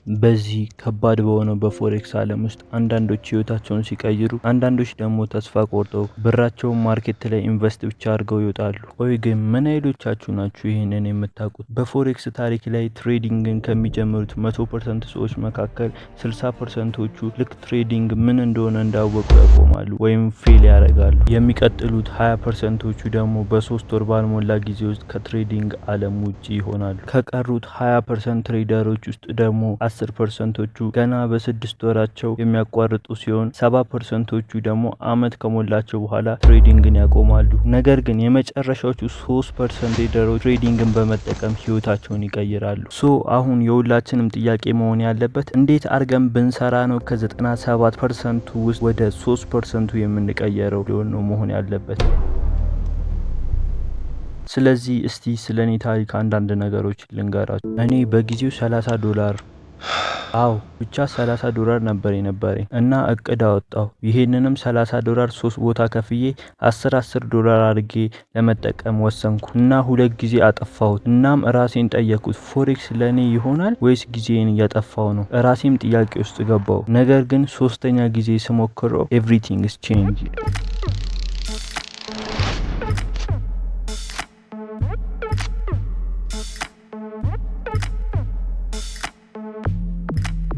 በዚህ ከባድ በሆነው በፎሬክስ ዓለም ውስጥ አንዳንዶች ህይወታቸውን ሲቀይሩ፣ አንዳንዶች ደግሞ ተስፋ ቆርጠው ብራቸውን ማርኬት ላይ ኢንቨስት ብቻ አድርገው ይወጣሉ። ቆይ ግን ምን አይሎቻችሁ ናችሁ ይህንን የምታውቁት? በፎሬክስ ታሪክ ላይ ትሬዲንግን ከሚጀምሩት 100% ሰዎች መካከል 60%ዎቹ ልክ ትሬዲንግ ምን እንደሆነ እንዳወቁ ያቆማሉ ወይም ፌል ያደርጋሉ። የሚቀጥሉት 20%ዎቹ ደግሞ በ3 ወር ባልሞላ ጊዜ ውስጥ ከትሬዲንግ ዓለም ውጪ ይሆናሉ። ከቀሩት 20% ትሬደሮች ውስጥ ደግሞ 10%ዎቹ ገና በ6 ወራቸው የሚያቋርጡ ሲሆን 70%ዎቹ ደግሞ አመት ከሞላቸው በኋላ ትሬዲንግን ያቆማሉ። ነገር ግን የመጨረሻዎቹ 3% ትሬደሮች ትሬዲንግን በመጠቀም ህይወታቸውን ይቀይራሉ። አሁን የሁላችንም ጥያቄ መሆን ያለበት እንዴት አድርገን ብንሰራ ነው ከ97% ውስጥ ወደ 3% የምንቀየረው ሊሆን ነው መሆን ያለበት። ስለዚህ እስቲ ስለኔ ታሪክ አንዳንድ ነገሮች ልንገራችሁ። እኔ በጊዜው $30 ብቻ $30 ነበር የነበረኝ እና እቅድ አወጣሁ። ይሄንንም $30 3 ቦታ ከፍዬ $10 አድርጌ ለመጠቀም ወሰንኩ እና 2 ጊዜ አጠፋሁት። እናም ራሴን ጠየኩት፣ ፎሬክስ ለኔ ይሆናል ወይስ ጊዜን እያጠፋው ነው? ራሴም ጥያቄ ውስጥ ገባው። ነገር ግን 3ኛ ጊዜ ስሞክረው ኤቭሪቲንግ ኢዝ ቼንጅ።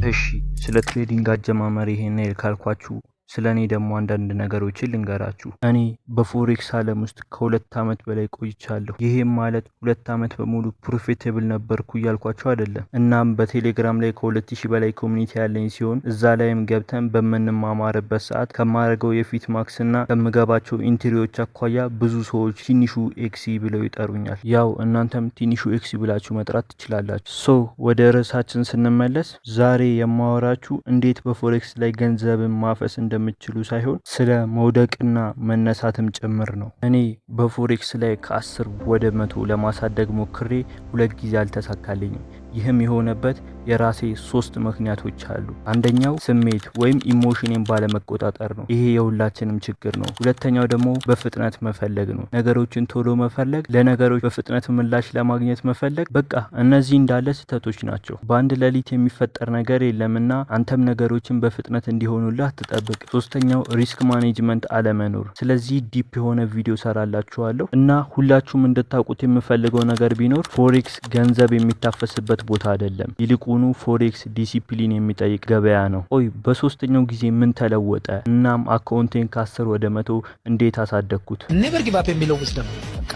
እሺ ስለ ትሬዲንግ አጀማመር ይሄን ካልኳችሁ ስለኔ ደግሞ አንዳንድ ነገሮችን ልንገራችሁ። እኔ በፎሬክስ ዓለም ውስጥ ከ2 አመት በላይ ቆይቻለሁ። ይሄም ማለት 2 አመት በሙሉ ፕሮፊቴብል ነበርኩ እያልኳችሁ አይደለም። እናም በቴሌግራም ላይ ከ2000 በላይ ኮሚኒቲ ያለኝ ሲሆን እዛ ላይም ገብተን በምንማማርበት ሰዓት ከማረገው የፊት ማክስ እና ከምገባቸው ኢንትሪዎች አኳያ ብዙ ሰዎች ትንሹ ኤክሲ ብለው ይጠሩኛል። ያው እናንተም ትንሹ ኤክሲ ብላችሁ መጥራት ትችላላችሁ። ወደ ርዕሳችን ስንመለስ ዛሬ የማወራችሁ እንዴት በፎሬክስ ላይ ገንዘብን ማፈስ እንደምትችሉ ሳይሆን ስለ መውደቅና መነሳትም ጭምር ነው። እኔ በፎሬክስ ላይ ከ10 ወደ 100 ለማሳደግ ሞክሬ 2 ጊዜ አልተሳካልኝም። ይህም የሆነበት የራሴ 3 ምክንያቶች አሉ። አንደኛው ስሜት ወይም ኢሞሽኔን ባለመቆጣጠር ነው። ይሄ የሁላችንም ችግር ነው። ሁለተኛው ደግሞ በፍጥነት መፈለግ ነው። ነገሮችን ቶሎ መፈለግ፣ ለነገሮች በፍጥነት ምላሽ ለማግኘት መፈለግ። በቃ እነዚህ እንዳለ ስህተቶች ናቸው። በአንድ ሌሊት የሚፈጠር ነገር የለምና አንተም ነገሮችን በፍጥነት እንዲሆኑልህ አትጠብቅ። ሶስተኛው ሪስክ ማኔጅመንት አለመኖር። ስለዚህ ዲፕ የሆነ ቪዲዮ ሰራላችኋለሁ እና ሁላችሁም እንድታውቁት የምፈልገው ነገር ቢኖር ፎሬክስ ገንዘብ የሚታፈስበት ቦታ አይደለም። ይልቁኑ ፎሬክስ ዲሲፕሊን የሚጠይቅ ገበያ ነው። በሶስተኛው ጊዜ ምን ተለወጠ? እናም አካውንቴን ከ10 ወደ 100 እንዴት አሳደግኩት? ኔቨር ጊቭ አፕ የሚለው ውስጥ በቃ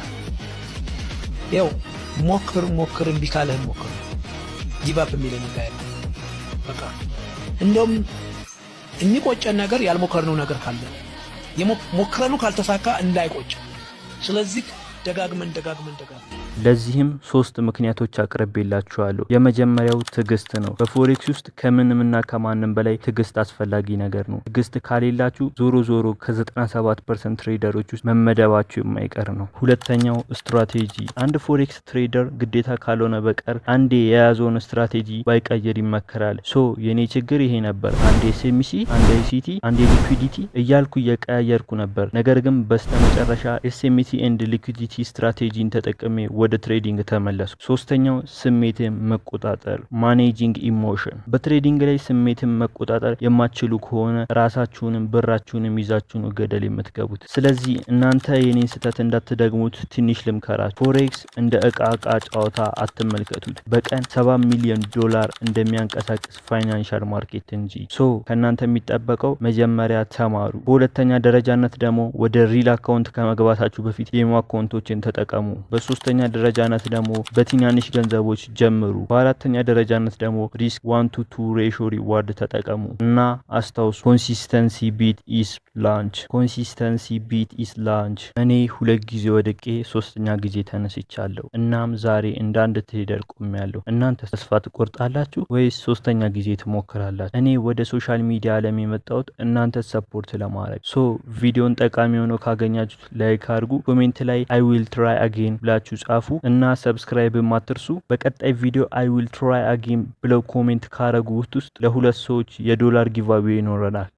ያው ሞክር እምቢ ካለህ ሞክር። ጊቭ አፕ የሚለው ነገር በቃ እንደውም የሚቆጨን ነገር ያልሞከርነው ነገር ካለ ሞክረኑ ካልተሳካ እንዳይቆጭ። ስለዚህ ደጋግመን ለዚህም 3 ምክንያቶች አቅርቤላችኋለሁ። የመጀመሪያው ትዕግስት ነው። በፎሬክስ ውስጥ ከምንምና ከማንም በላይ ትዕግስት አስፈላጊ ነገር ነው። ትዕግስት ካሌላችሁ ዞሮ ከ97% ትሬደሮች ውስጥ መመደባችሁ የማይቀር ነው። ሁለተኛው ስትራቴጂ። አንድ ፎሬክስ ትሬደር ግዴታ ካልሆነ በቀር አንዴ የያዘውን ስትራቴጂ ባይቀይር ይመከራል። የኔ ችግር ይሄ ነበር። አንዴ ኤስኤምሲ፣ አንዴ አይሲቲ፣ አንዴ ሊኩዊዲቲ እያልኩ እየቀያየርኩ ነበር። ነገር ግን በስተመጨረሻ ኤስኤምሲ ኤንድ ሊኩዊዲቲ ስትራቴጂን ተጠቅሜ ወደ ትሬዲንግ ተመለስኩ። ሶስተኛው ስሜትን መቆጣጠር፣ ማኔጂንግ ኢሞሽን። በትሬዲንግ ላይ ስሜትን መቆጣጠር የማትችሉ ከሆነ ራሳችሁንም ብራችሁንም ይዛችሁ ነው ገደል የምትገቡት። ስለዚህ እናንተ የኔን ስህተት እንዳትደግሙት ትንሽ ልምከራችሁ። ፎሬክስ እንደ እቃ ጨዋታ አትመልከቱት። በቀን $7 ሚሊዮን እንደሚያንቀሳቅስ ፋይናንሻል ማርኬት እንጂ። ከእናንተ የሚጠበቀው መጀመሪያ ተማሩ። በሁለተኛ ደረጃነት ደግሞ ወደ ሪል አካውንት ከመግባታችሁ በፊት ዴሞ አካውንቶችን ተጠቀሙ። በሶስተኛ ደረጃነት ደግሞ በትናንሽ ገንዘቦች ጀምሩ። በአራተኛ ደረጃነት ደግሞ ሪስክ 1:2 ሬሽዮ ሪዋርድ ተጠቀሙ እና አስታውሱ፣ ኮንሲስተንሲ ቢት ኢስ ላንች። እኔ 2 ጊዜ ወድቄ 3ኛ ጊዜ ተነስቻለሁ። እናም ዛሬ እንደ አንድ ትሬደር ቆሜያለሁ። እናንተ ተስፋ ትቆርጣላችሁ ወይስ 3ኛ ጊዜ ትሞክራላችሁ? እኔ ወደ ሶሻል ሚዲያ ዓለም የመጣሁት እናንተ ሰፖርት ለማድረግ። ቪዲዮን ጠቃሚ ሆኖ ካገኛችሁት ላይክ አድርጉ። ኮሜንት ላይ አይ ዊል ትራይ አጌን ብላችሁ ጻፉ እና ሰብስክራይብ ማትርሱ። በቀጣይ ቪዲዮ አይ ዊል ትራይ አጌን ብለው ኮሜንት ካረጉት ውስጥ ለ2 ሰዎች $1 ጊቫዌ ይኖረናል።